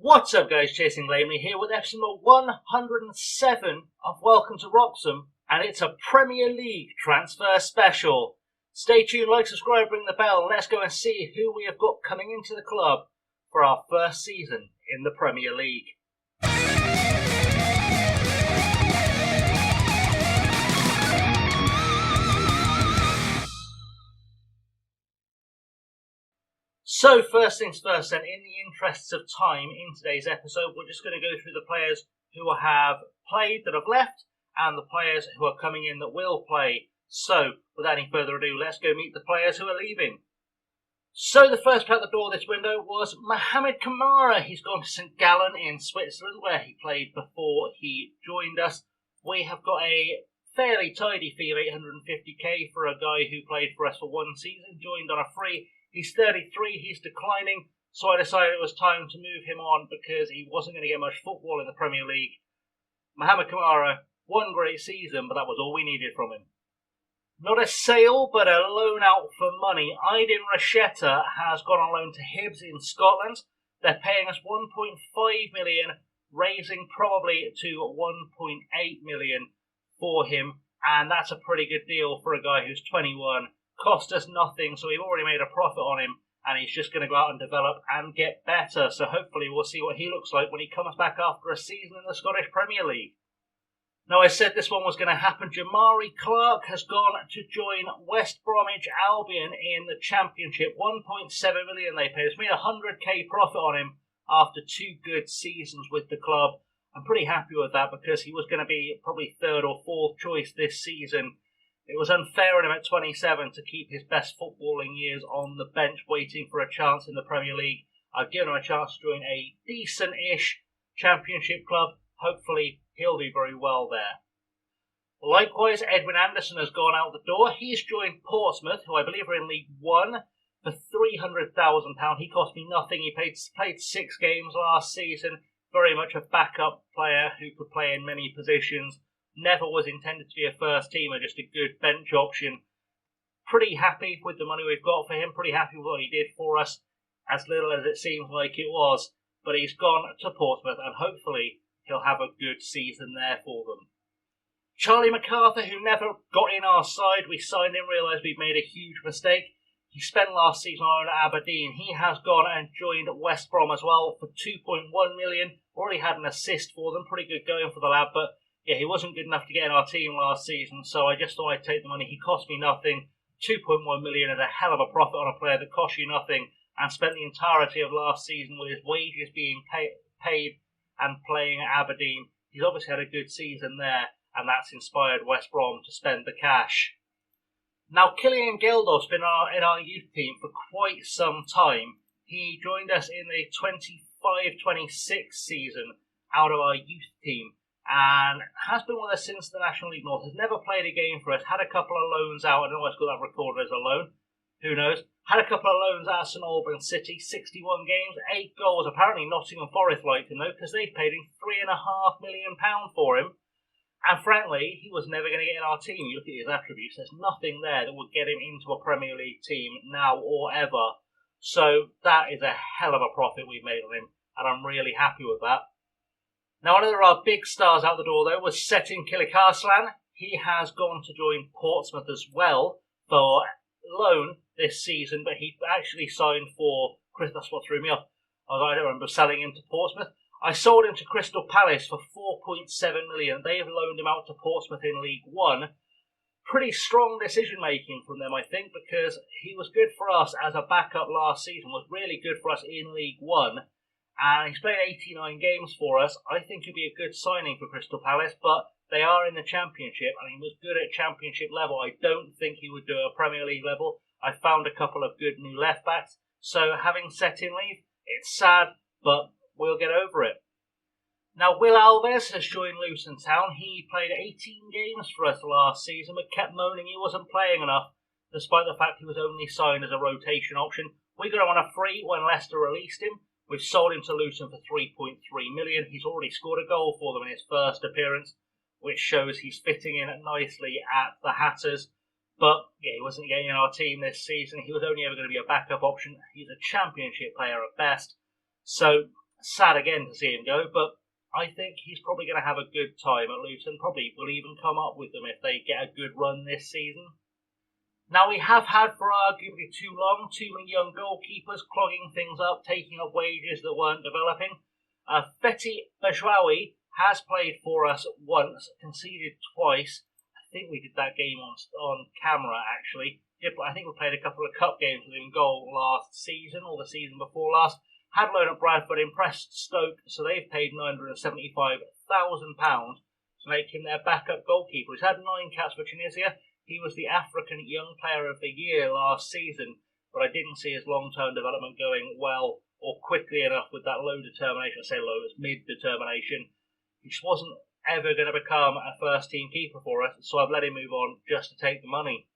What's up guys, Chasing Lamely here with episode 107 of Welcome to Wroxham, and it's a Premier League transfer special. Stay tuned, like, subscribe, ring the bell, and let's go and see who we have got coming into the club for our first season in the Premier League. So first things first then, in the interests of time in today's episode, we're just going to go through the players who have played that have left and the players who are coming in that will play. So without any further ado, let's go meet the players who are leaving. So the first player at the door this window was Mohamed Kamara. He's gone to St Gallen in Switzerland where he played before he joined us. We have got a fairly tidy fee of 850k for a guy who played for us for one season, joined on a free. He's 33, he's declining, so I decided it was time to move him on because he wasn't going to get much football in the Premier League. Mohamed Kamara, one great season, but that was all we needed from him. Not a sale, but a loan out for money. Aydin Rasheta has gone on loan to Hibs in Scotland. They're paying us 1.5 million, raising probably to 1.8 million for him, and that's a pretty good deal for a guy who's 21. Cost us nothing, so we've already made a profit on him, and he's just going to go out and develop and get better. So hopefully we'll see what he looks like when he comes back after a season in the Scottish Premier League. Now, I said this one was going to happen. Jamari Clark has gone to join West Bromwich Albion in the Championship. 1.7 million they paid us. Made a 100k profit on him after 2 good seasons with the club. I'm pretty happy with that because he was going to be probably 3rd or 4th choice this season. It was unfair on him at 27 to keep his best footballing years on the bench waiting for a chance in the Premier League. I've given him a chance to join a decent-ish Championship club. Hopefully he'll do very well there. Likewise, Edwin Anderson has gone out the door. He's joined Portsmouth, who I believe are in League One, for £300,000. He cost me nothing. He played 6 games last season. Very much a backup player who could play in many positions. Never was intended to be a first teamer, just a good bench option. Pretty happy with the money we've got for him, pretty happy with what he did for us, as little as it seems like it was. But he's gone to Portsmouth and hopefully he'll have a good season there for them. Charlie MacArthur, who never got in our side, we signed him, realised we'd made a huge mistake. He spent last season on Aberdeen. He has gone and joined West Brom as well for 2.1 million. Already had an assist for them, pretty good going for the lad, but yeah, he wasn't good enough to get in our team last season, so I just thought I'd take the money. He cost me nothing. 2.1 million is a hell of a profit on a player that cost you nothing and spent the entirety of last season with his wages being paid and playing at Aberdeen. He's obviously had a good season there, and that's inspired West Brom to spend the cash. Now, Killian Geldof's been in our youth team for quite some time. He joined us in the 25-26 season out of our youth team, and has been with us since the National League North. Has never played a game for us. Had a couple of loans out. I don't know why it's got that recorded as a loan. Who knows? Had a couple of loans at St Albans City. 61 games, 8 goals. Apparently Nottingham Forest liked him though, because they paid him £3.5 million for him. And frankly, he was never going to get in our team. You look at his attributes. There's nothing there that would get him into a Premier League team now or ever. So that is a hell of a profit we've made on him, and I'm really happy with that. Now, one of our big stars out the door, though, was Setin Kilikarslan. He has gone to join Portsmouth as well for loan this season, but he actually signed for, that's what threw me off. I don't remember selling him to Portsmouth. I sold him to Crystal Palace for 4.7 million. They have loaned him out to Portsmouth in League One. Pretty strong decision-making from them, I think, because he was good for us as a backup last season, was really good for us in League One. And he's played 89 games for us. I think he'd be a good signing for Crystal Palace, but they are in the Championship, and he was good at Championship level. I don't think he would do a Premier League level. I found a couple of good new left-backs. So having Setin leave, it's sad, but we'll get over it. Now, Will Alves has joined Luton Town. He played 18 games for us last season, but kept moaning he wasn't playing enough, despite the fact he was only signed as a rotation option. We got him on a free when Leicester released him. We've sold him to Luton for 3.3 million. He's already scored a goal for them in his first appearance, which shows he's fitting in nicely at the Hatters. But yeah, he wasn't getting in our team this season. He was only ever going to be a backup option. He's a Championship player at best. So sad again to see him go, but I think he's probably going to have a good time at Luton. Probably will even come up with them if they get a good run this season. Now, we have had for arguably too long too many young goalkeepers clogging things up, taking up wages that weren't developing. Fethi Bajraoui has played for us once, conceded twice. I think we did that game on camera, actually. I think we played a couple of cup games with him goal last season or the season before last. Had loan at Bradford, impressed Stoke, so they've paid £975,000 to make him their backup goalkeeper. He's had 9 caps for Tunisia. He was the African Young Player of the Year last season, but I didn't see his long-term development going well or quickly enough with that low determination. I say low, it's mid-determination. He just wasn't ever going to become a first-team keeper for us, so I've let him move on just to take the money.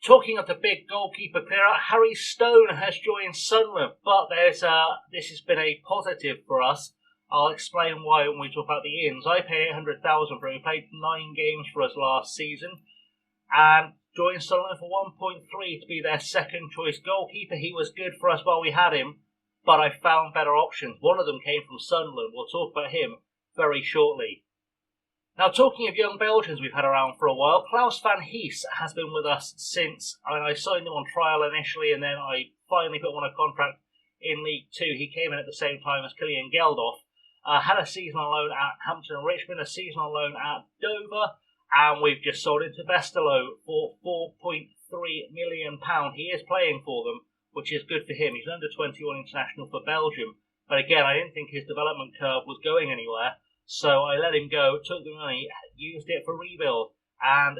Talking of the big goalkeeper clear-out, Harry Stone has joined Sunderland, but this has been a positive for us. I'll explain why when we talk about the ins. I paid $800,000 for him. He played 9 games for us last season and joined Sunderland for 1.3 to be their second choice goalkeeper. He was good for us while we had him, but I found better options. One of them came from Sunderland. We'll talk about him very shortly. Now, talking of young Belgians we've had around for a while, Klaus van Hees has been with us since I signed him on trial initially, and then I finally put him on a contract in League 2. He came in at the same time as Killian Geldof. Had a season on loan at Hampton and Richmond, a season on loan at Dover, and we've just sold him to Westerlo for £4.3 million. He is playing for them, which is good for him. He's an under-21 international for Belgium, but again, I didn't think his development curve was going anywhere. So I let him go, took the money, used it for rebuild, and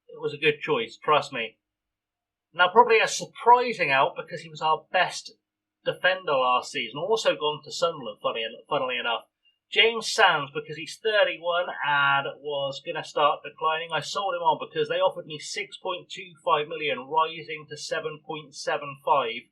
it was a good choice, trust me. Now, probably a surprising out because he was our best defender last season, also gone to Sunderland, funnily enough. James Sands, because he's 31 and was going to start declining. I sold him on because they offered me $6.25 million, rising to $7.75.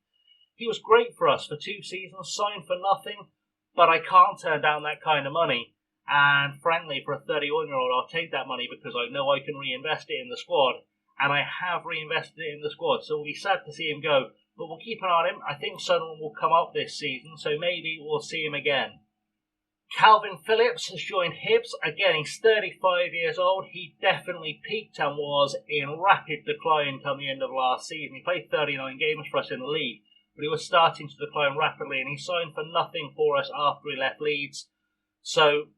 He was great for us for 2 seasons, signed for nothing, but I can't turn down that kind of money. And frankly, for a 31-year-old, I'll take that money because I know I can reinvest it in the squad. And I have reinvested it in the squad. So it'll be sad to see him go. But we'll keep an eye on him. I think Sunderland will come up this season, so maybe we'll see him again. Calvin Phillips has joined Hibs. Again, he's 35 years old. He definitely peaked and was in rapid decline come the end of last season. He played 39 games for us in the league, but he was starting to decline rapidly, and he signed for nothing for us after he left Leeds. So,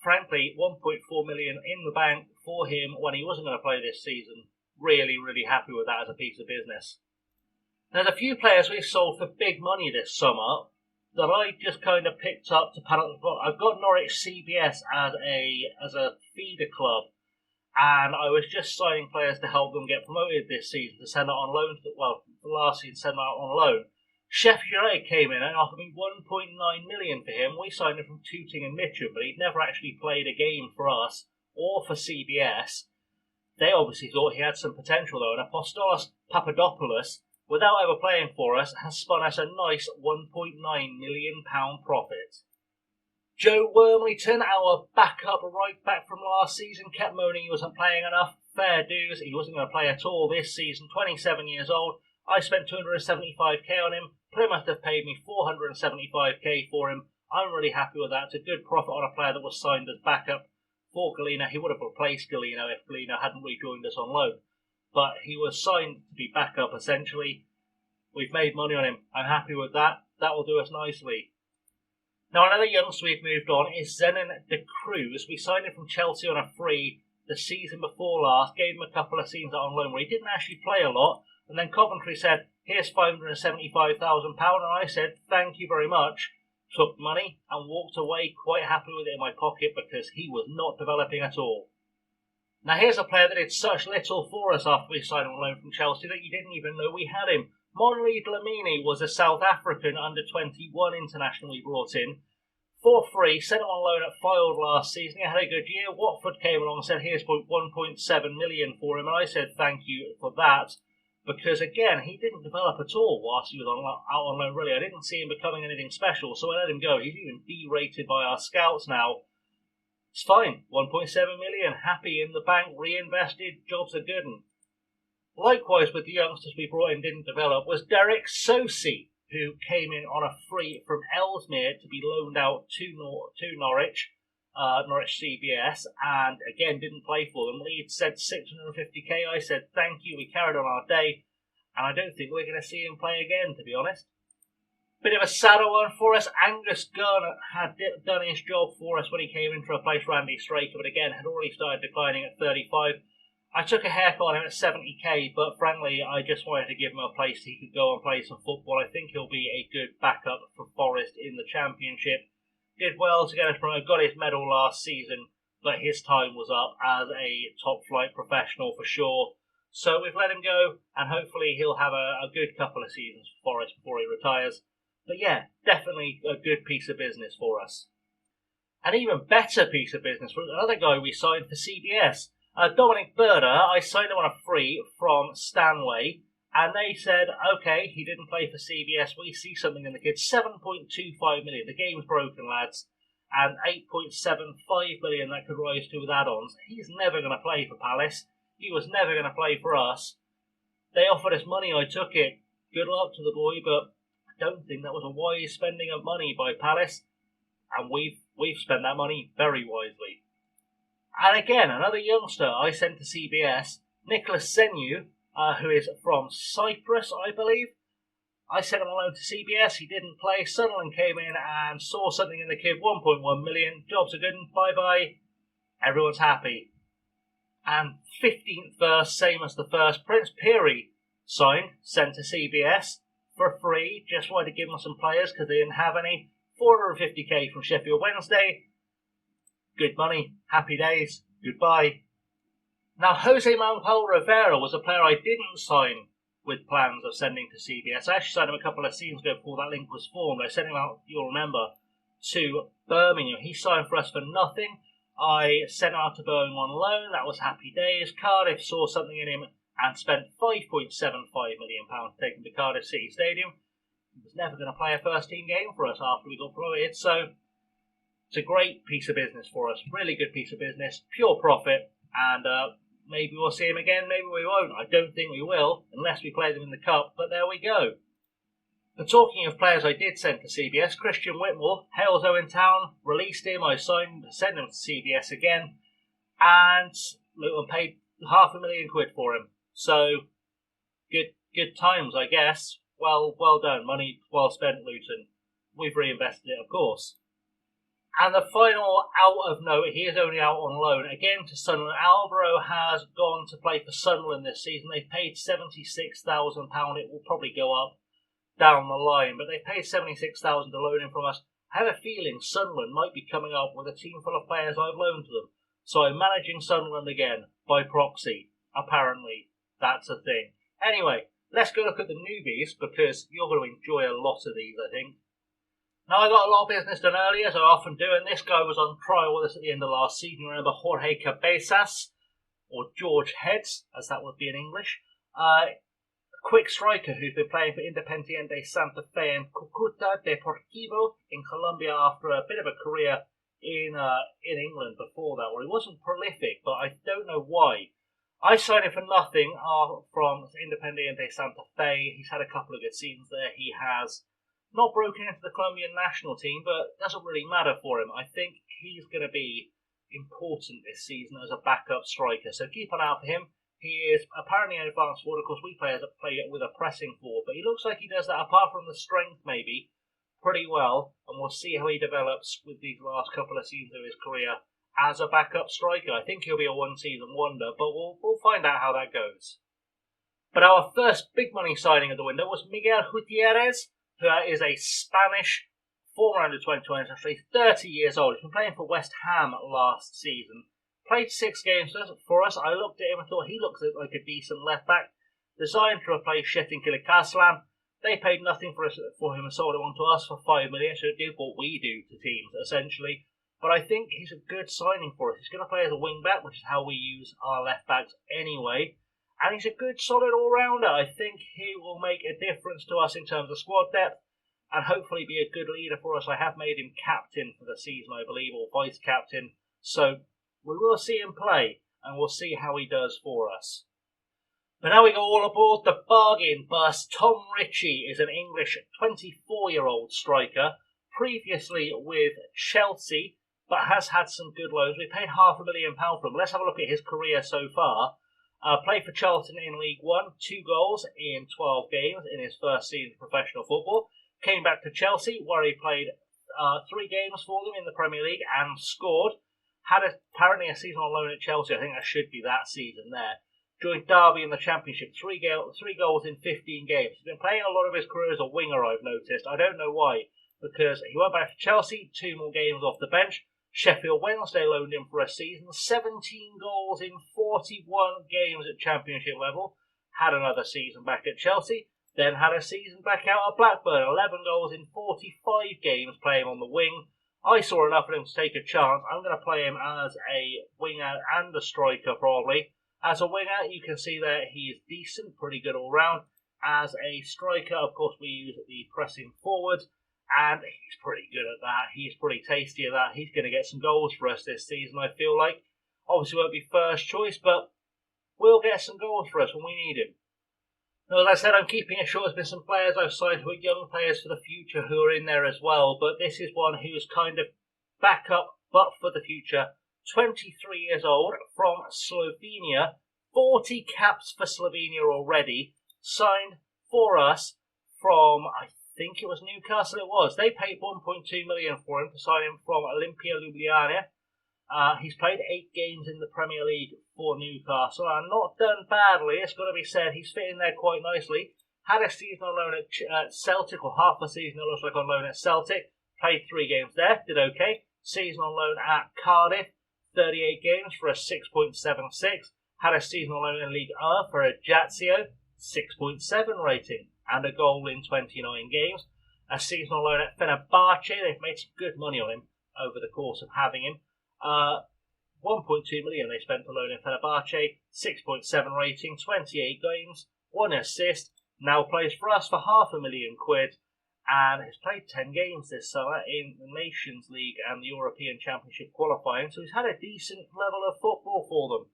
frankly, $1.4 million in the bank for him when he wasn't going to play this season. Really, really happy with that as a piece of business. There's a few players we've sold for big money this summer that I just kind of picked up to pad up the book. I've got Norwich CBS as a feeder club, and I was just signing players to help them get promoted this season to send out on loan. The last season send out on loan. Sheffield United came in and offered me $1.9 million for him. We signed him from Tooting and Mitcham, but he'd never actually played a game for us or for CBS. They obviously thought he had some potential though, and Apostolos Papadopoulos, without ever playing for us, has spun us a nice £1.9 million profit. Joe Wormleyton, our backup right back from last season, kept moaning he wasn't playing enough. Fair dues, he wasn't going to play at all this season, 27 years old. I spent $275k on him. Plymouth have paid me $475k for him. I'm really happy with that. It's a good profit on a player that was signed as backup for Galeno. He would have replaced Galeno if Galeno hadn't rejoined us on loan. But he was signed to be backup, essentially. We've made money on him. I'm happy with that. That will do us nicely. Now, another youngster we've moved on is Zenon de Cruz. We signed him from Chelsea on a free the season before last. Gave him a couple of seasons on loan where he didn't actually play a lot. And then Coventry said, here's £575,000. And I said, thank you very much. Took money and walked away quite happy with it in my pocket because he was not developing at all. Now here's a player that did such little for us after we signed him on loan from Chelsea that you didn't even know we had him. Monli Dlamini was a South African under-21 international we brought in for free, sent him on loan at Fylde last season. He had a good year. Watford came along and said, here's $1.7 million for him. And I said, thank you for that. Because, again, he didn't develop at all whilst he was out on loan, really. I didn't see him becoming anything special, so I let him go. He's even derated by our scouts now. It's fine. $1.7 million. Happy in the bank. Reinvested. Jobs are good. And likewise, with the youngsters we brought in didn't develop, was Derek Sosi, who came in on a free from Ellesmere to be loaned out to Norwich, Norwich CBS, and again didn't play for them. Leeds said 650k. I said thank you. We carried on our day, and I don't think we're going to see him play again, to be honest. Bit of a sadder one for us. Angus Gunn had done his job for us when he came in to replace Randy Straker, but again had already started declining at 35. I took a haircut on him at 70k, but frankly, I just wanted to give him a place he could go and play some football. I think he'll be a good backup for Forest in the Championship. Did well to get us promoted, got his medal last season, but his time was up as a top-flight professional for sure. So we've let him go, and hopefully he'll have a good couple of seasons for Forest before he retires. But yeah, definitely a good piece of business for us. An even better piece of business was another guy we signed for CBS. Dominic Berda, I signed him on a free from Stanway, and they said, okay, he didn't play for CBS, we see something in the kid. 7.25 million, the game's broken, lads, and 8.75 million that could rise to with add-ons. He's never going to play for Palace. He was never going to play for us. They offered us money, I took it. Good luck to the boy, but I don't think that was a wise spending of money by Palace, and we've spent that money very wisely. And again, another youngster I sent to CBS, Nicholas Senu, who is from Cyprus, I believe. I sent him on loan to CBS, he didn't play. Sunderland came in and saw something in the kid, 1.1 million, jobs are good, and bye-bye, everyone's happy. And 15th verse, same as the first, Prince Peary signed, sent to CBS for free, just wanted to give them some players because they didn't have any. 450k from Sheffield Wednesday. Good money, happy days, goodbye. Now, Jose Manuel Rivera was a player I didn't sign with plans of sending to CBS. I actually signed him a couple of seasons ago before that link was formed. I sent him out, you'll remember, to Birmingham. He signed for us for nothing. I sent him out to Birmingham on loan. That was happy days. Cardiff saw something in him and spent £5.75 million to take him to Cardiff City Stadium. He was never going to play a first-team game for us after we got promoted, so it's a great piece of business for us. Really good piece of business, pure profit, and maybe we'll see him again, maybe we won't. I don't think we will, unless we play them in the Cup, but there we go. And talking of players I did send to CBS, Christian Whitmore, Halesoe in town, released him, I sent him to CBS again, and Luton paid £500,000 for him. So, good times, I guess. Well done. Money well spent, Luton. We've reinvested it, of course. And the final out of note, he is only out on loan, again to Sunderland. Alvaro has gone to play for Sunderland this season. They paid £76,000. It will probably go up down the line, but they paid £76,000 to loan him from us. I have a feeling Sunderland might be coming up with a team full of players I've loaned to them. So I'm managing Sunderland again, by proxy. Apparently, that's a thing. Anyway, let's go look at the newbies, because you're going to enjoy a lot of these, I think. Now, I got a lot of business done earlier, as I often do, and this guy was on trial with us at the end of last season. You remember Jorge Cabezas, or George Heads, as that would be in English. A quick striker who's been playing for Independiente Santa Fe and Cúcuta Deportivo in Colombia after a bit of a career in England before that, where he wasn't prolific, but I don't know why. I signed him for nothing from Independiente Santa Fe. He's had a couple of good seasons there. He has not broken into the Colombian national team, but it doesn't really matter for him. I think he's going to be important this season as a backup striker, so keep an eye out for him. He is apparently an advanced forward. Of course, we players that play it with a pressing forward, but he looks like he does that, apart from the strength maybe, pretty well, and we'll see how he develops with these last couple of seasons of his career as a backup striker. I think he'll be a one-season wonder, but we'll find out how that goes. But our first big money signing of the window was Miguel Gutierrez, who is a Spanish former under-20 actually 30 years old. He's been playing for West Ham last season. Played 6 games for us. I looked at him and thought he looks like a decent left-back. Designed to replace Çetin Kılıçdaroğlu. They paid nothing for him and sold it on to us for $5 million, so it did what we do to teams, essentially. But I think he's a good signing for us. He's going to play as a wing-back, which is how we use our left-backs anyway. And he's a good, solid all-rounder. I think he will make a difference to us in terms of squad depth and hopefully be a good leader for us. I have made him captain for the season, I believe, or vice-captain. So we will see him play, and we'll see how he does for us. But now we go all aboard the bargain bus. Tom Ritchie is an English 24-year-old striker, previously with Chelsea, but has had some good loans. We paid £500,000 for him. Let's have a look at his career so far. Played for Charlton in League One, 2 goals in 12 games in his first season of professional football. Came back to Chelsea, where he played 3 games for them in the Premier League and scored. Had apparently a season on loan at Chelsea. I think that should be that season there. Joined Derby in the Championship, 3 goals in 15 games. He's been playing a lot of his career as a winger, I've noticed. I don't know why, because he went back to Chelsea, 2 more games off the bench. Sheffield Wednesday loaned him for a season, 17 goals in 41 games at Championship level. Had another season back at Chelsea, then had a season back out at Blackburn, 11 goals in 45 games playing on the wing. I saw enough of him to take a chance. I'm going to play him as a winger and a striker probably. As a winger, you can see that he is decent, pretty good all round. As a striker, of course, we use the pressing forward, and he's pretty good at that. He's pretty tasty at that. He's going to get some goals for us this season, I feel like. Obviously, won't be first choice, but will get some goals for us when we need him. Now, as I said, I'm keeping it short. There's been some players I've signed who are young players for the future who are in there as well, but this is one who's kind of backup, but for the future. 23 years old, from Slovenia, 40 caps for Slovenia already, signed for us from, I think it was Newcastle it was. They paid 1.2 million for him to sign him from Olimpia Ljubljana. He's played 8 games in the Premier League for Newcastle and not done badly, it's got to be said. He's fitting there quite nicely. Had a season on loan at Celtic, or half a season it looks like on loan at Celtic. Played 3 games there, did okay. Season on loan at Cardiff, 38 games for a 6.76. Had a season on loan in League A for Ajaccio, 6.7 rating, and a goal in 29 games. A season on loan at Fenerbahce. They've made some good money on him over the course of having him. 1.2 million they spent on loan in Fenerbahce, 6.7 rating, 28 games, 1 assist. Now plays for us for £500,000 and has played 10 games this summer in the Nations League and the European Championship qualifying, so he's had a decent level of football for them.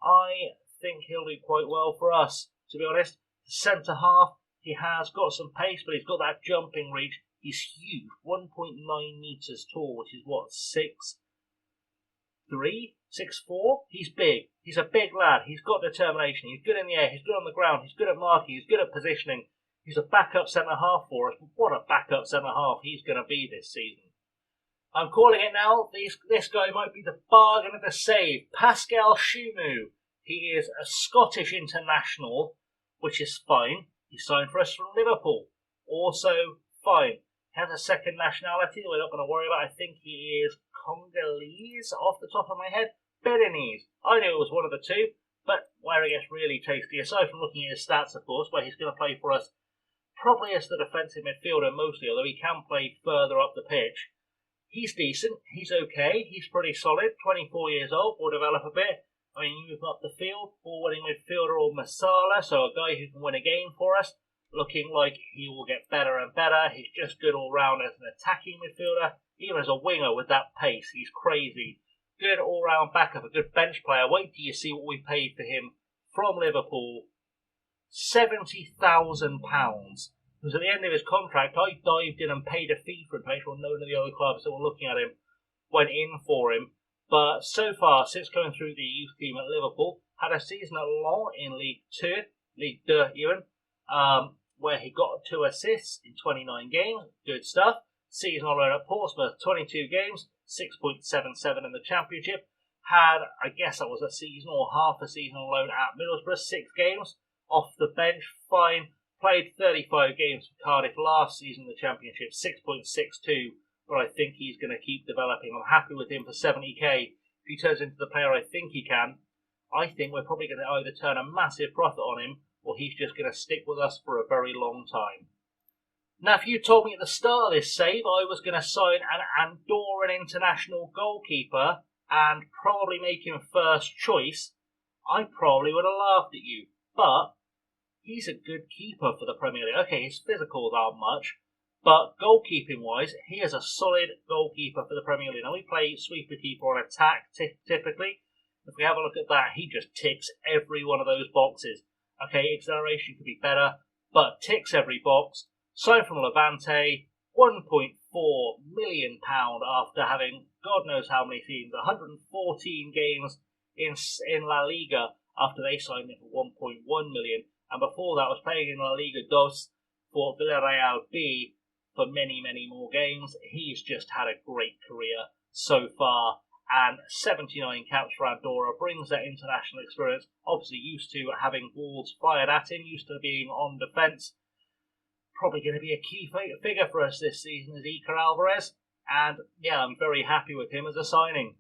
I think he'll do quite well for us, to be honest. Centre half, he has got some pace, but he's got that jumping reach. He's huge, 1.9 metres tall, which is what, 6'3", 6'4". He's big. He's a big lad. He's got determination. He's good in the air. He's good on the ground. He's good at marking. He's good at positioning. He's a backup centre-half for us. What a backup centre-half he's going to be this season. I'm calling it now. This guy might be the bargain of the save. Pascal Shumu. He is a Scottish international, which is fine. He signed for us from Liverpool. Also fine. He has a second nationality that we're not going to worry about. I think he is Congolese off the top of my head. Beninese. I knew it was one of the two, but where it gets really tasty, aside from looking at his stats, of course, where he's going to play for us probably as the defensive midfielder mostly, although he can play further up the pitch. He's decent. He's okay. He's pretty solid. 24 years old. Will develop a bit. I mean, move up the field. Ball-winning midfielder or Masala, so a guy who can win a game for us. Looking like he will get better and better. He's just good all round as an attacking midfielder. Even as a winger with that pace, he's crazy. Good all round backup, a good bench player. Wait till you see what we paid for him from Liverpool. £70,000. Because at the end of his contract, I dived in and paid a fee for him to make sure none of the other clubs that were looking at him went in for him. But so far, since going through the youth team at Liverpool, had a season at Lyon in League 2, League 2 even, where he got 2 assists in 29 games. Good stuff. Season on loan at Portsmouth, 22 games, 6.77 in the Championship. Had, I guess that was a season or half a season on loan at Middlesbrough, 6 games. Off the bench, fine. Played 35 games for Cardiff last season in the Championship, 6.62. But I think he's going to keep developing. I'm happy with him for 70k. If he turns into the player I think he can, I think we're probably going to either turn a massive profit on him, or he's just going to stick with us for a very long time. Now, if you told me at the start of this save I was going to sign an Andorran international goalkeeper and probably make him first choice, I probably would have laughed at you. But he's a good keeper for the Premier League. Okay, his physicals aren't much, but goalkeeping-wise, he is a solid goalkeeper for the Premier League. Now, we play sweeper keeper on attack typically. If we have a look at that, he just ticks every one of those boxes. Okay, acceleration could be better, but ticks every box. Signed from Levante, £1.4 million after having God knows how many seasons, 114 games in La Liga after they signed him for 1.1 million. And before that was playing in La Liga Dos for Villarreal B for many, many more games. He's just had a great career so far. And 79 caps for Andorra brings that international experience. Obviously used to having balls fired at him, used to being on defence. Probably going to be a key figure for us this season is Iker Alvarez. And yeah, I'm very happy with him as a signing.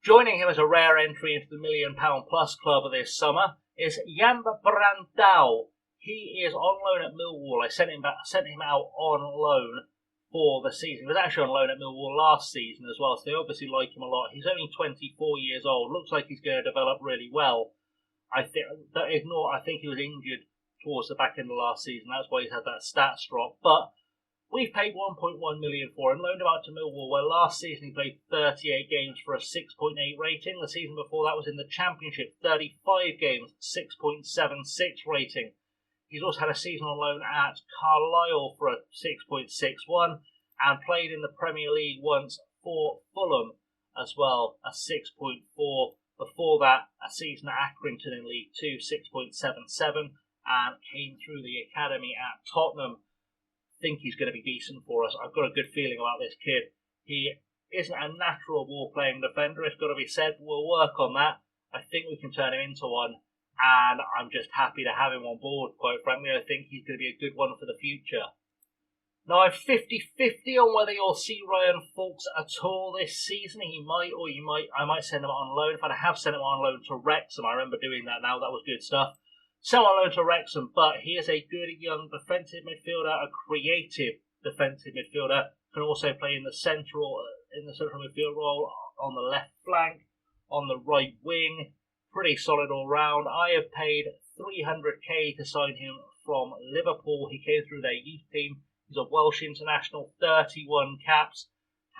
Joining him as a rare entry into the £1 million plus club this summer is Jan Brandao. He is on loan at Millwall. I sent him out on loan for the season. He was actually on loan at Millwall last season as well, so they obviously like him a lot. He's only 24 years old. Looks like he's going to develop really well. I think he was injured towards the back end of last season. That's why he's had that stats drop. But we've paid 1.1 million for him, loaned him out to Millwall, where last season he played 38 games for a 6.8 rating. The season before that was in the Championship, 35 games, 6.76 rating. He's also had a season on loan at Carlisle for a 6.61 and played in the Premier League once for Fulham as well, a 6.4. Before that, a season at Accrington in League 2, 6.77, and came through the academy at Tottenham. Think he's going to be decent for us. I've got a good feeling about this kid. He isn't a natural ball-playing defender, it's got to be said. We'll work on that. I think we can turn him into one. And I'm just happy to have him on board, quite frankly. I think he's going to be a good one for the future. Now, I'm 50-50 on whether you'll see Ryan Fawkes at all this season. He might, or I might send him on loan. In fact, I have sent him on loan to Wrexham. I remember doing that now. That was good stuff. Sell on loan to Wrexham, but he is a good young defensive midfielder, a creative defensive midfielder. Can also play in the central midfield role, on the left flank, on the right wing. Pretty solid all round. I have paid 300k to sign him from Liverpool. He came through their youth team. He's a Welsh international, 31 caps.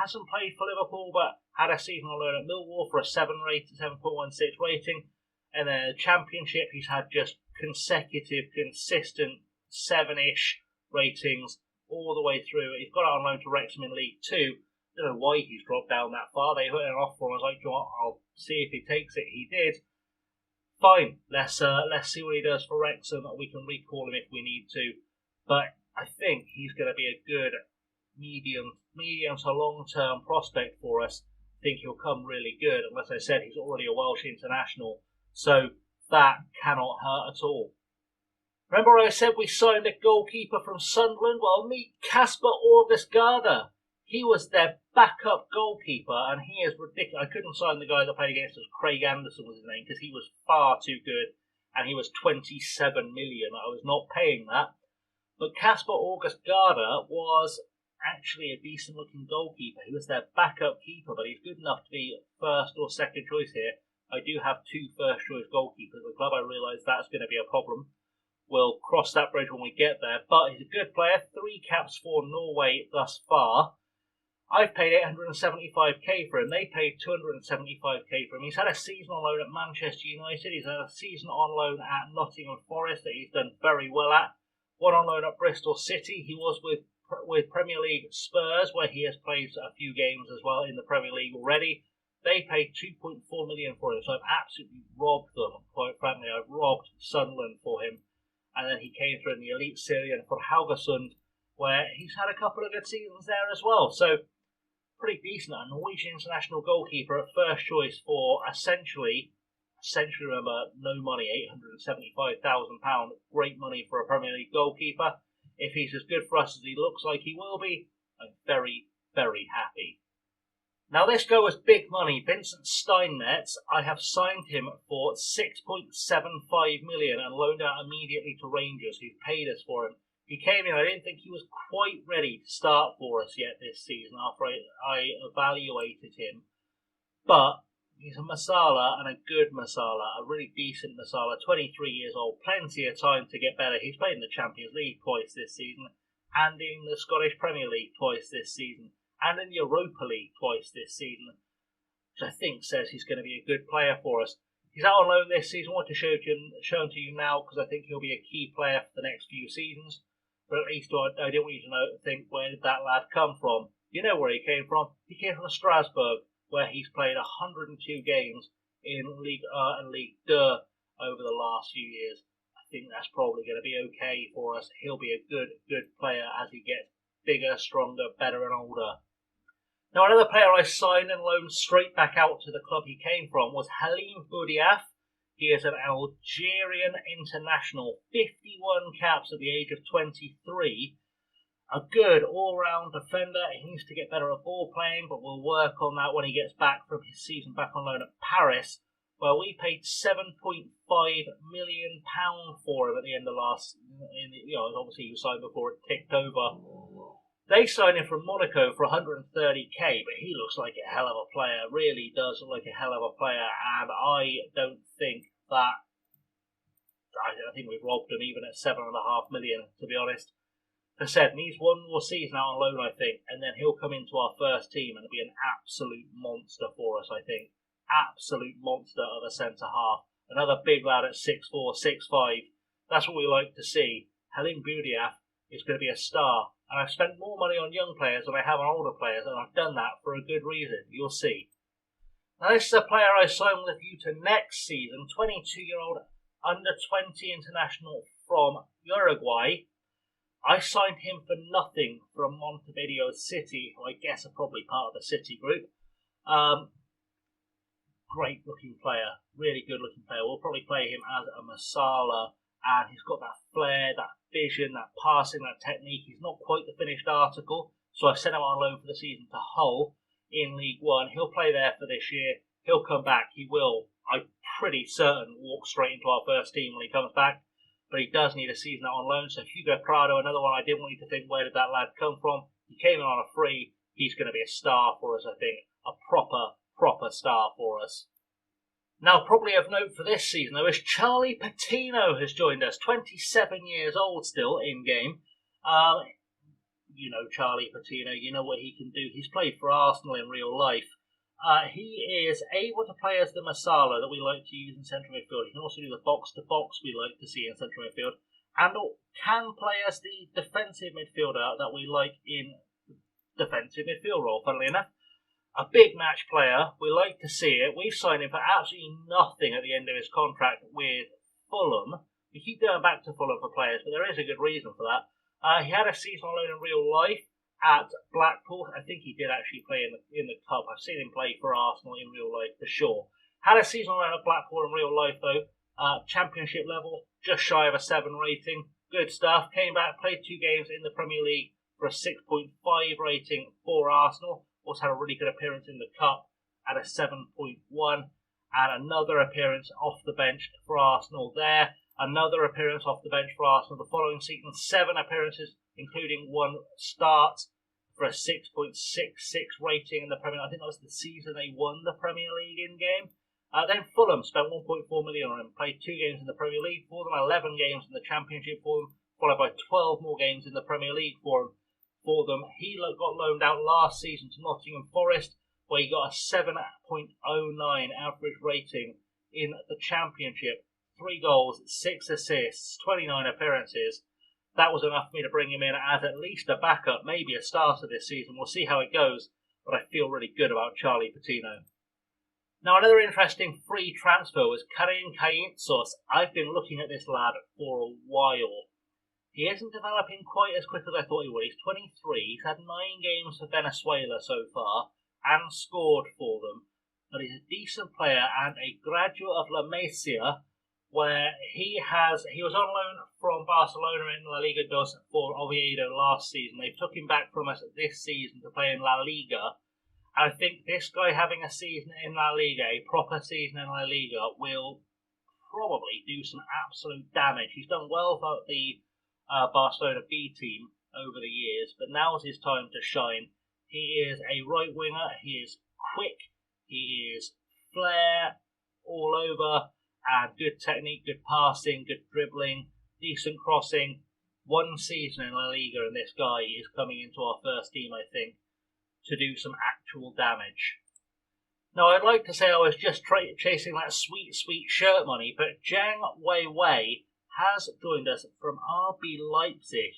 Hasn't played for Liverpool, but had a season on loan at Millwall for a 7.16 rating. And then the Championship, he's had just consecutive, consistent 7-ish ratings all the way through. He's got it on loan to Wrexham in League 2. Don't know why he's dropped down that far. They put an offer on. I was like, I'll see if he takes it. He did. Fine. Let's see what he does for Wrexham. We can recall him if we need to. But I think he's going to be a good medium to long-term prospect for us. I think he'll come really good. And as I said, he's already a Welsh international. So that cannot hurt at all. Remember I said we signed a goalkeeper from Sunderland? Well, meet Casper August-Garda. He was their backup goalkeeper, and he is ridiculous. I couldn't sign the guy that played against us. Craig Anderson was his name, because he was far too good, and he was 27 million. I was not paying that. But Casper August-Garda was actually a decent-looking goalkeeper. He was their backup keeper, but he's good enough to be first or second choice here. I do have 2 first-choice goalkeepers at the club. I realise that's going to be a problem. We'll cross that bridge when we get there. But he's a good player. 3 caps for Norway thus far. I've paid 875k for him. They paid 275k for him. He's had a season on loan at Manchester United. He's had a season on loan at Nottingham Forest that he's done very well at. One on loan at Bristol City. He was with Premier League Spurs, where he has played a few games as well in the Premier League already. They paid 2.4 million for him, so I've absolutely robbed them. Quite frankly, I've robbed Sunderland for him. And then he came through in the Elite Serie for Haugesund, where he's had a couple of good seasons there as well. So pretty decent. A Norwegian international goalkeeper at first choice for essentially remember, no money, £875,000. Great money for a Premier League goalkeeper. If he's as good for us as he looks like he will be, I'm very, very happy. Now this go was big money. Vincent Steinmetz, I have signed him for 6.75 million and loaned out immediately to Rangers, who paid us for him. He came in, I didn't think he was quite ready to start for us yet this season after I evaluated him. But he's a Masala, and a good Masala, a really decent Masala, 23 years old, plenty of time to get better. He's played in the Champions League twice this season, and in the Scottish Premier League twice this season, and in the Europa League twice this season, which I think says he's going to be a good player for us. He's out on loan this season. I want to show him to you now because I think he'll be a key player for the next few seasons. But at least I didn't want you to think, where did that lad come from? You know where he came from. He came from Strasbourg, where he's played 102 games in Ligue 1 and Ligue 2 over the last few years. I think that's probably going to be okay for us. He'll be a good player as he gets bigger, stronger, better and older. Now, another player I signed and loaned straight back out to the club he came from was Halim Boudiaf. He is an Algerian international, 51 caps at the age of 23. A good all-round defender. He needs to get better at ball playing, but we'll work on that when he gets back from his season back on loan at Paris, where we paid £7.5 million for him at the end of last. Obviously he was signed before it ticked over. They signed him from Monaco for 130k, but he looks like a hell of a player. Really does look like a hell of a player, and I don't think that. I think we've robbed him even at $7.5 million, to be honest. As I said, needs one more season out on loan, I think, and then he'll come into our first team and be an absolute monster for us, I think. Absolute monster of a centre-half. Another big lad at 6'4", 6'5". That's what we like to see. Halim Boudiaf is going to be a star. And I've spent more money on young players than I have on older players, and I've done that for a good reason. You'll see. Now, this is a player I signed with you to next season, 22-year-old under-20 international from Uruguay. I signed him for nothing from Montevideo City, who I guess are probably part of the City group. Great looking player, really good looking player. We'll probably play him as a Masala, and he's got that flair, that vision, that passing, that technique. He's not quite the finished article, so I sent him on loan for the season to Hull in League One. He'll play there for this year. He'll come back. He will, I'm pretty certain, walk straight into our first team when he comes back. But he does need a season out on loan. So Hugo Prado, another one I didn't want you to think, where did that lad come from? He came in on a free. He's going to be a star for us, I think. A proper star for us. Now, probably of note for this season, though, is Charlie Patino has joined us. 27 years old still in-game. You know Charlie Patino. You know what he can do. He's played for Arsenal in real life. He is able to play as the Masala that we like to use in central midfield. He can also do the box-to-box we like to see in central midfield. And can play as the defensive midfielder that we like in defensive midfield role, funnily enough. A big match player. We like to see it. We've signed him for absolutely nothing at the end of his contract with Fulham. We keep going back to Fulham for players, but there is a good reason for that. He had a season on loan in real life at Blackpool. I think he did actually play in the Cup. I've seen him play for Arsenal in real life for sure. Had a season on loan at Blackpool in real life though. Championship level, just shy of a 7 rating. Good stuff. Came back, played 2 games in the Premier League for a 6.5 rating for Arsenal. Also had a really good appearance in the Cup at a 7.1. And another appearance off the bench for Arsenal there. Another appearance off the bench for Arsenal the following season. 7 appearances, including 1 start for a 6.66 rating in the Premier League. I think that was the season they won the Premier League in-game. Then Fulham spent 1.4 million on him. Played 2 games in the Premier League for them, 11 games in the Championship for them, followed by 12 more games in the Premier League for them. He got loaned out last season to Nottingham Forest, where he got a 7.09 average rating in the Championship. 3 goals, 6 assists, 29 appearances. That was enough for me to bring him in as at least a backup, maybe a starter this season. We'll see how it goes, but I feel really good about Charlie Patino. Now, another interesting free transfer was Karim Kayintsos. I've been looking at this lad for a while. He isn't developing quite as quick as I thought he would. He's 23. He's had 9 games for Venezuela so far and scored for them. But he's a decent player and a graduate of La Masia, where he was on loan from Barcelona in La Liga 2 for Oviedo last season. They took him back from us this season to play in La Liga. And I think this guy having a season in La Liga, a proper season in La Liga, will probably do some absolute damage. He's done well for the Barcelona B team over the years, but now's his time to shine. He is a right winger. He is quick. He is flair all over. And good technique, good passing, good dribbling, decent crossing. 1 season in La Liga and this guy is coming into our first team, I think, to do some actual damage. Now, I'd like to say I was just chasing that sweet, sweet shirt money, but Zhang Weiwei has joined us from RB Leipzig.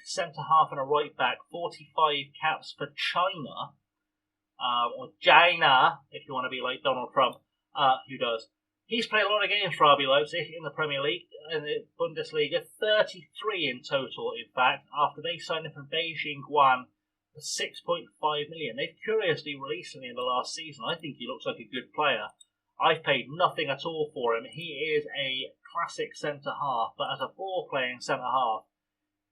Centre half and a right back, 45 caps for China, or China, if you want to be like Donald Trump, who does. He's played a lot of games for RB Leipzig in the Premier League, in the Bundesliga, 33 in total, in fact, after they signed him from Beijing Guan for 6.5 million. They've curiously released him in the last season. I think he looks like a good player. I've paid nothing at all for him. He is a classic centre-half, but as a ball-playing centre-half,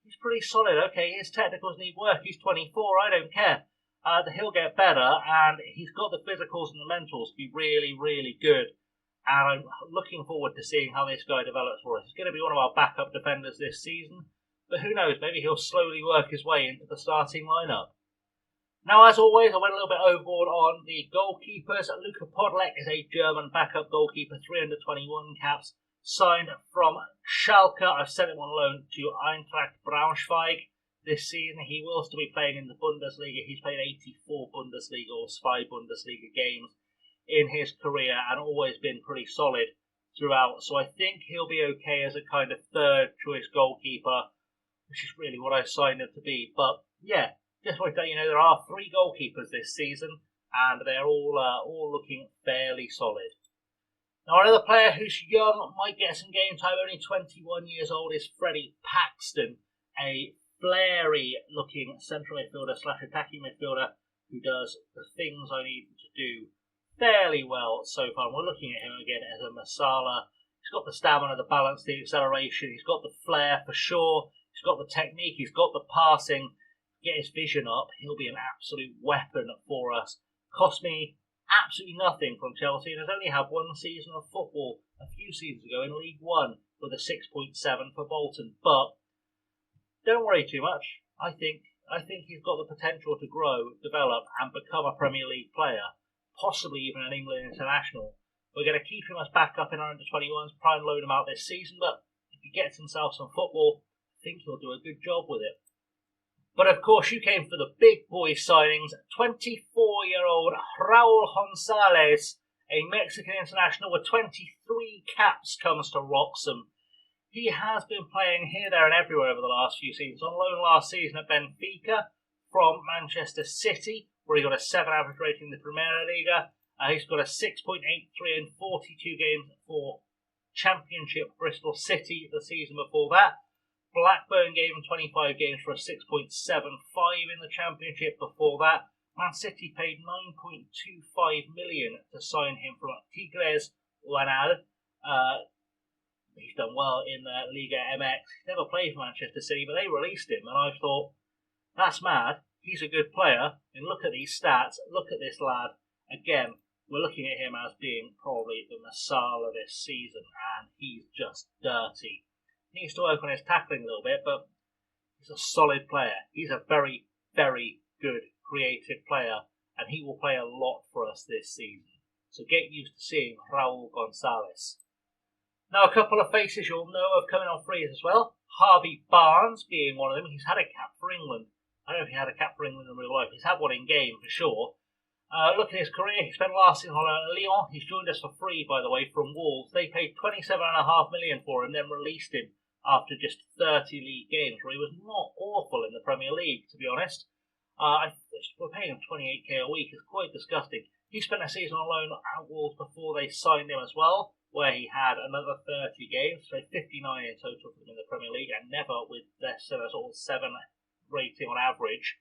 he's pretty solid. Okay, his technicals need work. He's 24, I don't care. He'll get better, and he's got the physicals and the mentals to be really, really good. And I'm looking forward to seeing how this guy develops for us. He's going to be one of our backup defenders this season, but who knows, maybe he'll slowly work his way into the starting lineup. Now, as always, I went a little bit overboard on the goalkeepers. Luka Podolak is a German backup goalkeeper, 321 caps, signed from Schalke. I've sent him on loan to Eintracht Braunschweig this season. He will still be playing in the Bundesliga. He's played 84 Bundesliga or 5 Bundesliga games in his career and always been pretty solid throughout. So I think he'll be okay as a kind of third choice goalkeeper, which is really what I signed him to be. But yeah, just want to let you know there are 3 goalkeepers this season, and they're all looking fairly solid. Now, another player who's young, might get some game time, only 21 years old, is Freddie Paxton, a flary-looking central midfielder / attacking midfielder who does the things I need him to do fairly well so far. We're looking at him again as a Masala. He's got the stamina, the balance, the acceleration. He's got the flair for sure. He's got the technique. He's got the passing. Get his vision up. He'll be an absolute weapon for us. Cost me absolutely nothing from Chelsea, and has only had 1 season of football a few seasons ago in League One with a 6.7 for Bolton. But don't worry too much. I think he's got the potential to grow, develop, and become a Premier League player, possibly even an England international. We're going to keep him as backup in our under-21s, try and load him out this season, but if he gets himself some football, I think he'll do a good job with it. But of course, you came for the big boy signings. 24-year-old Raul Gonzalez, a Mexican international with 23 caps, comes to Wroxham. He has been playing here, there and everywhere over the last few seasons. On loan last season at Benfica from Manchester City, where he got a 7 average rating in the Primera Liga. He's got a 6.83 in 42 games for Championship Bristol City the season before that. Blackburn gave him 25 games for a 6.75 in the Championship before that. Man City paid 9.25 million to sign him from Tigres Lanal. He's done well in the Liga MX. He's never played for Manchester City, but they released him, and I thought, that's mad. He's a good player, and look at these stats. Look at this lad. Again, we're looking at him as being probably the Masala this season, and he's just dirty. He needs to work on his tackling a little bit, but he's a solid player. He's a very, very good creative player, and he will play a lot for us this season. So get used to seeing Raul Gonzalez. Now, a couple of faces you'll know of coming on free as well. Harvey Barnes being one of them. He's had a cap for England. I don't know if he had a cap for England in real life. He's had one in game for sure. Look at his career. He spent last season on Lyon. He's joined us for free, by the way, from Wolves. They paid $27.5 million for him, then released him after just 30 league games, where he was not awful in the Premier League, to be honest. We're paying him 28k a week. It's quite disgusting. He spent a season on loan at Wolves before they signed him as well, where he had another 30 games, so 59 in total for him in the Premier League, and never with less than a sort of 7 rating on average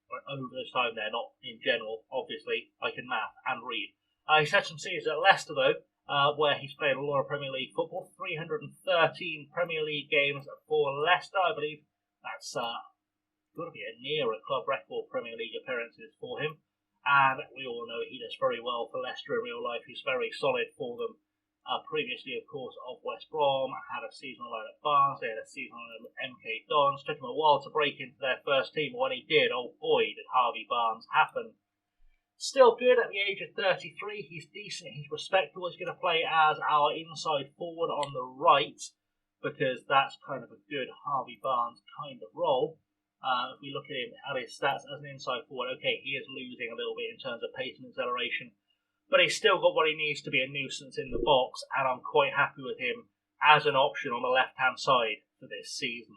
over this time there, not in general. Obviously, I can math and read. He's had some seasons at Leicester, though, where he's played a lot of Premier League football. 313 Premier League games for Leicester. I believe that's got to be near a club record Premier League appearances for him. And we all know he does very well for Leicester in real life. He's very solid for them. Previously, of course, of West Brom, had a season loan at Barnes, they had a season loan at MK Dons. Took him a while to break into their first team, but when he did, oh boy, did Harvey Barnes happen. Still good at the age of 33, he's decent, he's respectable. He's going to play as our inside forward on the right, because that's kind of a good Harvey Barnes kind of role. If we look at him, at his stats as an inside forward, okay, he is losing a little bit in terms of pace and acceleration, but he's still got what he needs to be a nuisance in the box, and I'm quite happy with him as an option on the left-hand side for this season.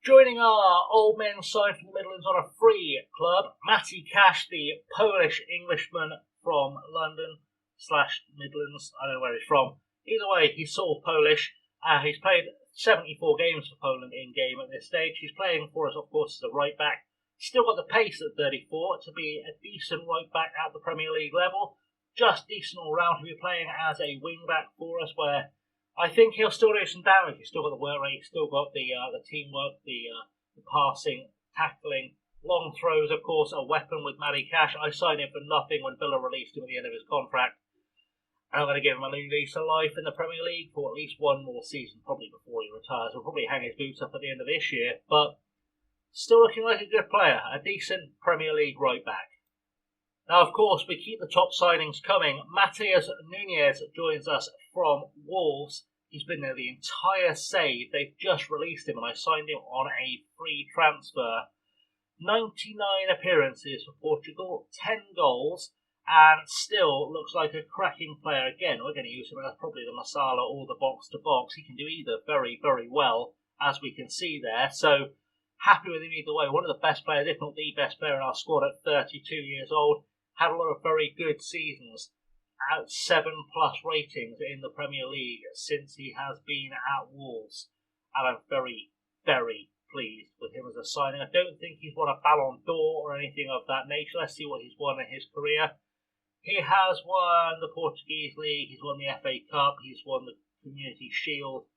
Joining our old men's side from the Midlands on a free club, Matty Cash, the Polish-Englishman from London / Midlands. I don't know where he's from. Either way, he's sort of Polish. He's played 74 games for Poland in-game at this stage. He's playing for us, of course, as a right-back. Still got the pace at 34 to be a decent right-back at the Premier League level. Just decent all-round. He'll be playing as a wing-back for us, where I think he'll still do some damage. He's still got the work rate. He's still got the teamwork, the passing, tackling, long throws. Of course, a weapon with Matty Cash. I signed him for nothing when Villa released him at the end of his contract. And I'm going to give him a new lease of life in the Premier League for at least one more season, probably before he retires. He'll probably hang his boots up at the end of this year, but still looking like a good player, a decent Premier League right back. Now, of course, we keep the top signings coming. Matheus Nunes joins us from Wolves. He's been there the entire save. They've just released him, and I signed him on a free transfer. 99 appearances for Portugal, 10 goals, and still looks like a cracking player. Again, we're going to use him as probably the Masala or the box-to-box. He can do either very, very well, as we can see there. So, happy with him either way. One of the best players, if not the best player in our squad at 32 years old. Had a lot of very good seasons at 7+ ratings in the Premier League since he has been at Wolves. And I'm very, very pleased with him as a signing. I don't think he's won a Ballon d'Or or anything of that nature. Let's see what he's won in his career. He has won the Portuguese League, he's won the FA Cup, he's won the Community Shield,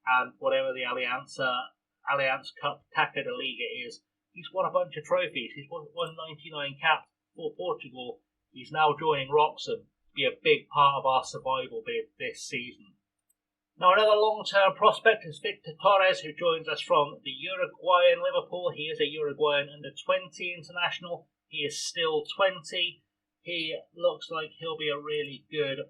and whatever the Allianz Cup Taça de Liga is. He's won a bunch of trophies. He's won 99 caps for Portugal. He's now joining Wroxham to be a big part of our survival bid this season. Now, another long-term prospect is Victor Torres, who joins us from the Uruguayan Liverpool. He is a Uruguayan under-20 international. He is still 20. He looks like he'll be a really good,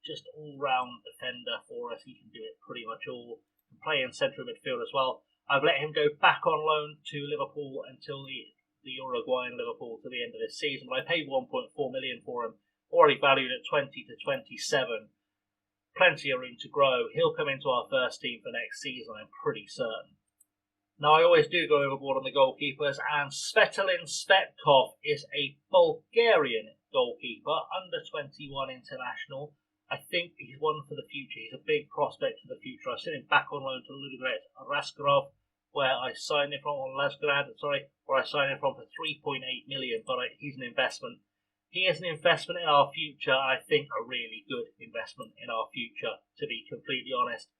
just all-round defender for us. He can do it pretty much all. He can play in central midfield as well. I've let him go back on loan to Liverpool until the Uruguayan Liverpool to the end of this season, but I paid 1.4 million for him, already valued at 20 to 27. Plenty of room to grow. He'll come into our first team for next season, I'm pretty certain. Now, I always do go overboard on the goalkeepers, and Svetlin Svetkov is a Bulgarian goalkeeper, under 21 international. I think he's one for the future. He's a big prospect for the future. I sent him back on loan to Ludogorets Raskarov, where I signed him from, where I signed him from for 3.8 million, but he's an investment. He is an investment in our future, and I think a really good investment in our future, to be completely honest.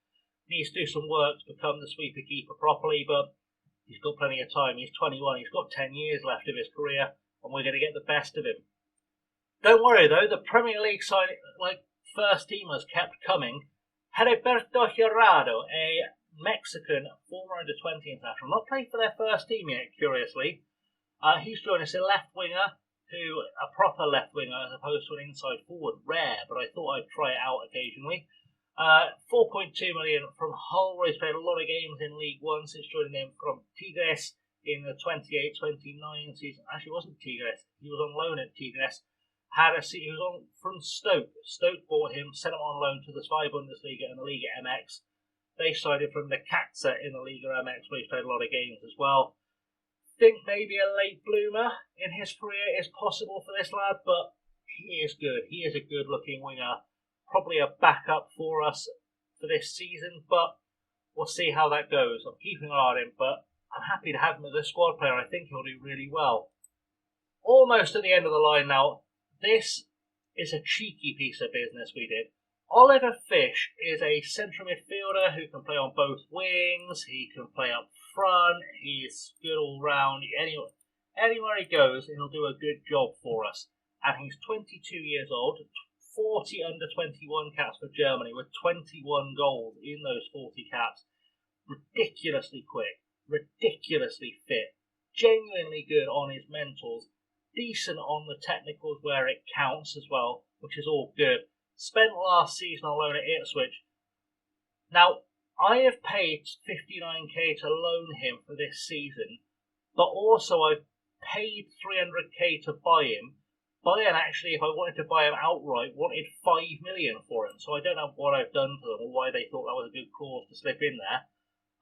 Needs to do some work to become the sweeper keeper properly, but he's got plenty of time. He's 21, he's got 10 years left of his career, and we're going to get the best of him. Don't worry though, the Premier League side, first teamers kept coming. Heriberto Jurado, a Mexican former under-20 international, not played for their first team yet, curiously. He's joined us, a left winger, a proper left winger as opposed to an inside forward. Rare, but I thought I'd try it out occasionally. 4.2 million from Hull, where he's played a lot of games in League One since joining them from Tigres in the 28-29 season. Actually, it wasn't Tigres. He was on loan at Tigres. He was on from Stoke. Stoke bought him, sent him on loan to the Zwei Bundesliga and the Liga MX. They signed him from the Katza in the Liga MX, where he's played a lot of games as well. Think maybe a late bloomer in his career is possible for this lad, but he is good. He is a good-looking winger. Probably a backup for us for this season, but we'll see how that goes. I'm keeping an eye on him, but I'm happy to have him as a squad player. I think he'll do really well. Almost at the end of the line now. This is a cheeky piece of business we did. Oliver Fish is a central midfielder who can play on both wings. He can play up front. He's good all round. Anywhere he goes, he'll do a good job for us. And he's 22 years old, 40 under-21 caps for Germany with 21 goals in those 40 caps. Ridiculously quick, ridiculously fit, genuinely good on his mentals, decent on the technicals where it counts as well, which is all good. Spent last season on loan at Ipswich. Now, I have paid 59k to loan him for this season, but also I've paid 300k to buy him. Bayern actually, if I wanted to buy him outright, wanted 5 million for him. So I don't know what I've done to them or why they thought that was a good cause to slip in there.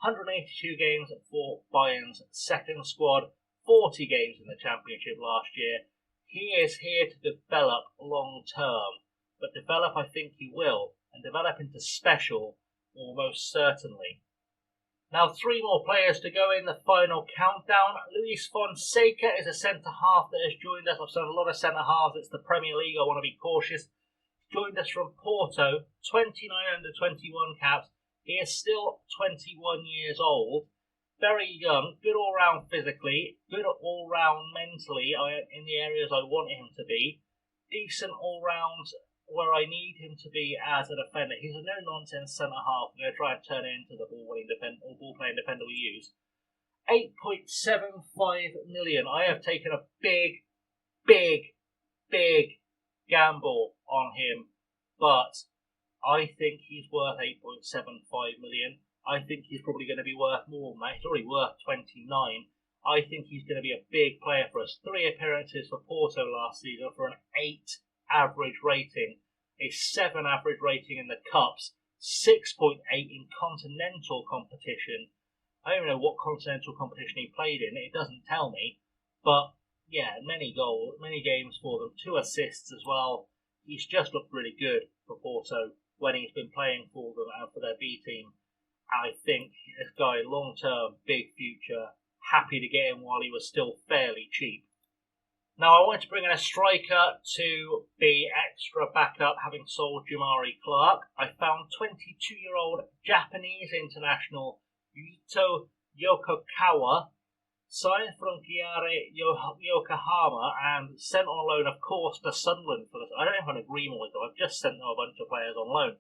182 games for Bayern's second squad, 40 games in the Championship last year. He is here to develop long term, but develop I think he will, and develop into special almost certainly. Now 3 more players to go in the final countdown. Luis Fonseca is a centre-half that has joined us. I've seen a lot of centre-halves. It's the Premier League. I want to be cautious. Joined us from Porto, 29 under 21 caps. He is still 21 years old. Very young, good all-round physically, good all-round mentally in the areas I want him to be. Decent all-round where I need him to be as a defender. He's a no-nonsense centre-half. I'm going to try and turn it into the ball-playing defender we use. 8.75 million. I have taken a big gamble on him, but I think he's worth 8.75 million. I think he's probably going to be worth more than that. He's already worth 29. I think he's going to be a big player for us. 3 appearances for Porto last season for an 8 average rating, a 7 average rating in the Cups, 6.8 in continental competition. I don't know what continental competition he played in. It doesn't tell me. But, yeah, many goals, many games for them. 2 assists as well. He's just looked really good for Porto when he's been playing for them and for their B team. I think this guy, long-term, big future, happy to get him while he was still fairly cheap. Now, I wanted to bring in a striker to be extra backup, having sold Jamari Clark. I found 22-year-old Japanese international Yuto Yokokawa, signed from Yokohama and sent on loan, of course, to Sunderland. I don't have an agreement with them. I've just sent them a bunch of players on loan.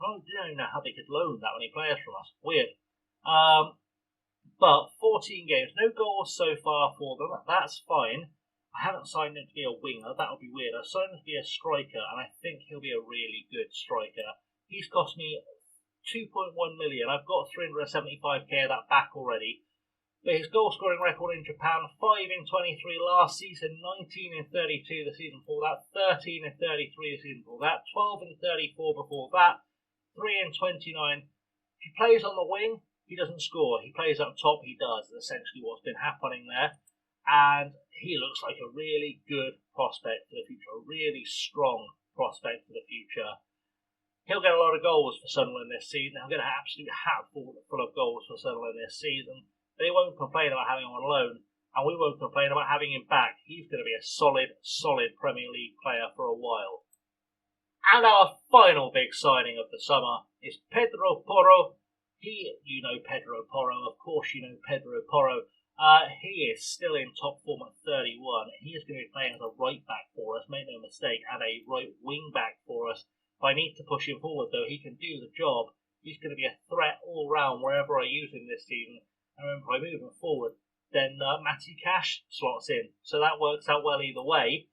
I don't even know how they could loan that many players from us. Weird. But 14 games, no goals so far for them. That's fine. I haven't signed him to be a winger. That would be weird. I've signed him to be a striker, and I think he'll be a really good striker. He's cost me 2.1 million. I've got 375k of that back already. But his goal scoring record in Japan, 5 in 23 last season, 19 in 32 the season before that, 13 in 33 the season before that, 12 in 34 before that, 3 in 29. If he plays on the wing, he doesn't score. He plays up top, he does. That's essentially what's been happening there. And he looks like a really good prospect for the future, a really strong prospect for the future. He'll get a lot of goals for Sunderland this season. He'll get an absolute hatful full of goals for Sunderland this season. They won't complain about having him on loan, and we won't complain about having him back. He's going to be a solid Premier League player for a while. And our final big signing of the summer is Pedro Porro. You know Pedro Porro, of course you know Pedro Porro. He is still in top form at 31. He is going to be playing as a right back for us, make no mistake, and a right wing back for us. If I need to push him forward, though, he can do the job. He's going to be a threat all round wherever I use him this season. And remember, if I move him forward, then Matty Cash slots in. So that works out well either way.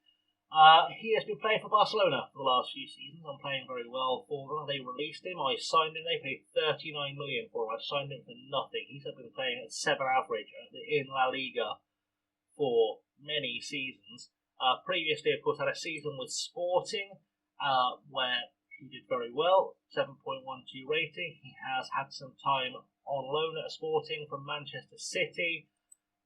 He has been playing for Barcelona for the last few seasons. I'm playing very well for them. They released him. I signed him. They paid 39 million for him. I signed him for nothing. He's been playing at 7 average in La Liga for many seasons. Previously, of course, had a season with Sporting where he did very well. 7.12 rating. He has had some time on loan at Sporting from Manchester City.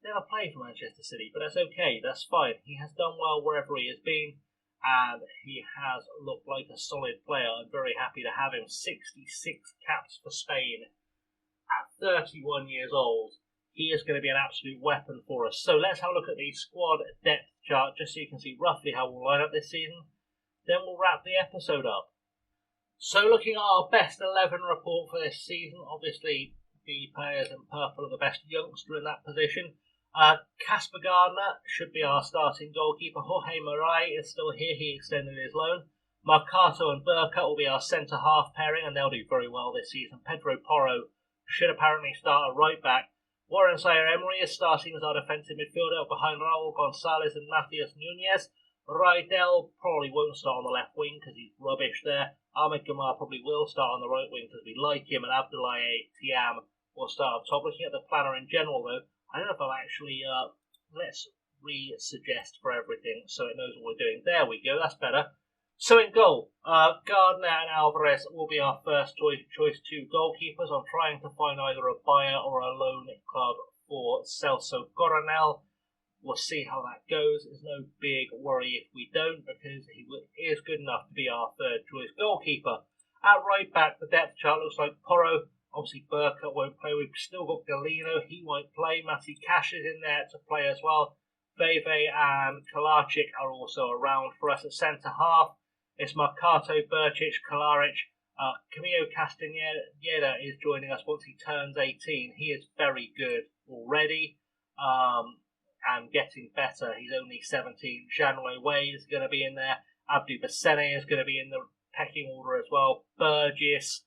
Never played for Manchester City, but that's okay, that's fine. He has done well wherever he has been, and he has looked like a solid player. I'm very happy to have him. 66 caps for Spain at 31 years old. He is going to be an absolute weapon for us. So let's have a look at the squad depth chart, just so you can see roughly how we'll line up this season. Then we'll wrap the episode up. So looking at our best 11 report for this season, obviously the players in purple are the best youngster in that position. Casper Gardner should be our starting goalkeeper. Jorge Marai is still here. He extended his loan. Marcato and Burkett will be our centre-half pairing, and they'll do very well this season. Pedro Porro should apparently start at right back. Warren Zaire-Emery is starting as our defensive midfielder behind Raul Gonzalez and Matthias Nunez. Rydell probably won't start on the left wing because he's rubbish there. Ahmed Gamar probably will start on the right wing because we like him, and Abdoulaye Thiam will start up top. Looking at the planner in general, though, I don't know if I'll actually, let's re-suggest for everything so it knows what we're doing. There we go, that's better. So in goal, Gardner and Alvarez will be our first choice two goalkeepers. I'm trying to find either a buyer or a loan club for Celso Coronel. We'll see how that goes. There's no big worry if we don't, because he is good enough to be our third choice goalkeeper. At right back, the depth chart looks like Porro. Obviously, Burkett won't play. We've still got Galeno. He won't play. Matty Cash is in there to play as well. Veve and Kolarczyk are also around for us at centre half. It's Marcato, Birčić, Kalaric. Camilo Castañeda is joining us once he turns 18. He is very good already and getting better. He's only 17. Janlo Wade is going to be in there. Abdu Bassene is going to be in the pecking order as well. Burgess,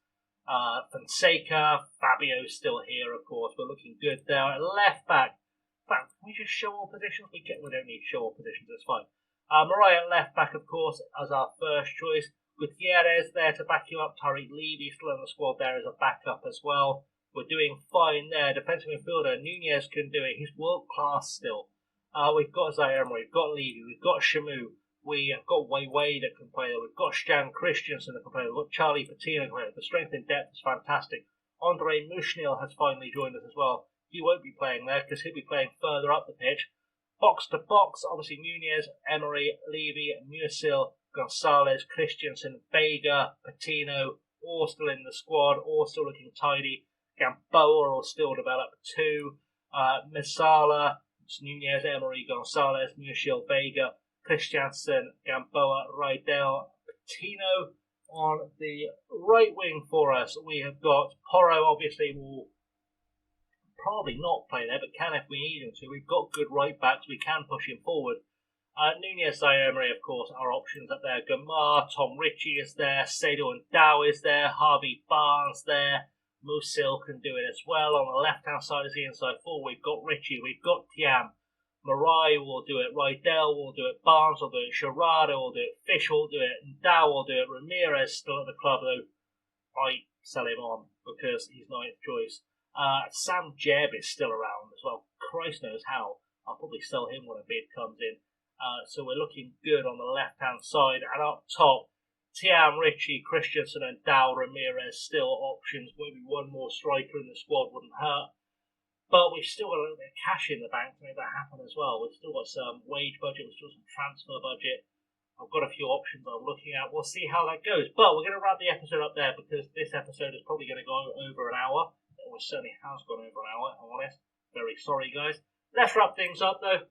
Fonseca, Fabio's still here, of course. We're looking good there. At left back, in fact, can we just show all positions? We don't need to show all positions, it's fine. Mariah at left back, of course, as our first choice. Gutierrez there to back you up. Tariq Levy still in the squad there as a backup as well. We're doing fine there. Defensive midfielder, Nunez can do it. He's world class still. We've got Zaire, we've got Levy, we've got Shamu. We've got Wade that can play there. We've got Stan Christensen that can play there. We've got Charlie Patino that can play there. The strength in depth is fantastic. Andre Mushnil has finally joined us as well. He won't be playing there because he'll be playing further up the pitch. Box to box, obviously Nunez, Emery, Levy, Musil, Gonzalez, Christensen, Vega, Patino, all still in the squad, all still looking tidy. Gamboa will still develop too. Misala, Nunez, Emery, Gonzalez, Musil, Vega, Christensen, Gamboa, Rydell, Patino. On the right wing for us, we have got Porro, obviously will probably not play there, but can if we need him to. We've got good right backs, we can push him forward. Nunez, Emery, of course, our options up there. Gamar, Tom Ritchie is there, Sado and Dow is there, Harvey Barnes there, Musil can do it as well. On the left-hand side is the inside forward. We've got Ritchie, we've got Tiam, Marai will do it, Rydell will do it, Barnes will do it, Sherrado will do it, Fish will do it, and Dow will do it. Ramirez still at the club, though I sell him on because he's ninth choice. Sam Jebb is still around as well. Christ knows how. I'll probably sell him when a bid comes in. So we're looking good on the left-hand side. And up top, Tiam, Ritchie, Christensen and Dow, Ramirez still options. Maybe one more striker in the squad wouldn't hurt. But we've still got a little bit of cash in the bank to make that happen as well. We've still got some wage budget, we've still got some transfer budget. I've got a few options I'm looking at. We'll see how that goes. But we're going to wrap the episode up there because this episode is probably going to go over an hour. It certainly has gone over an hour, if I'm honest. Very sorry, guys. Let's wrap things up, though.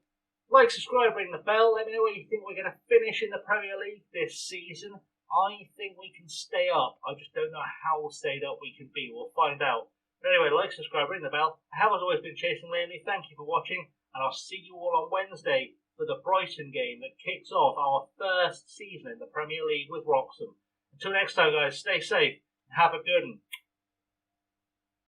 Like, subscribe, ring the bell. Let me know what you think we're going to finish in the Premier League this season. I think we can stay up. I just don't know how stayed up we can be. We'll find out. But anyway, like, subscribe, ring the bell. I have, as always, been Chasing Laney. Thank you for watching, and I'll see you all on Wednesday for the Brighton game that kicks off our first season in the Premier League with Wroxham. Until next time, guys, stay safe and have a good one.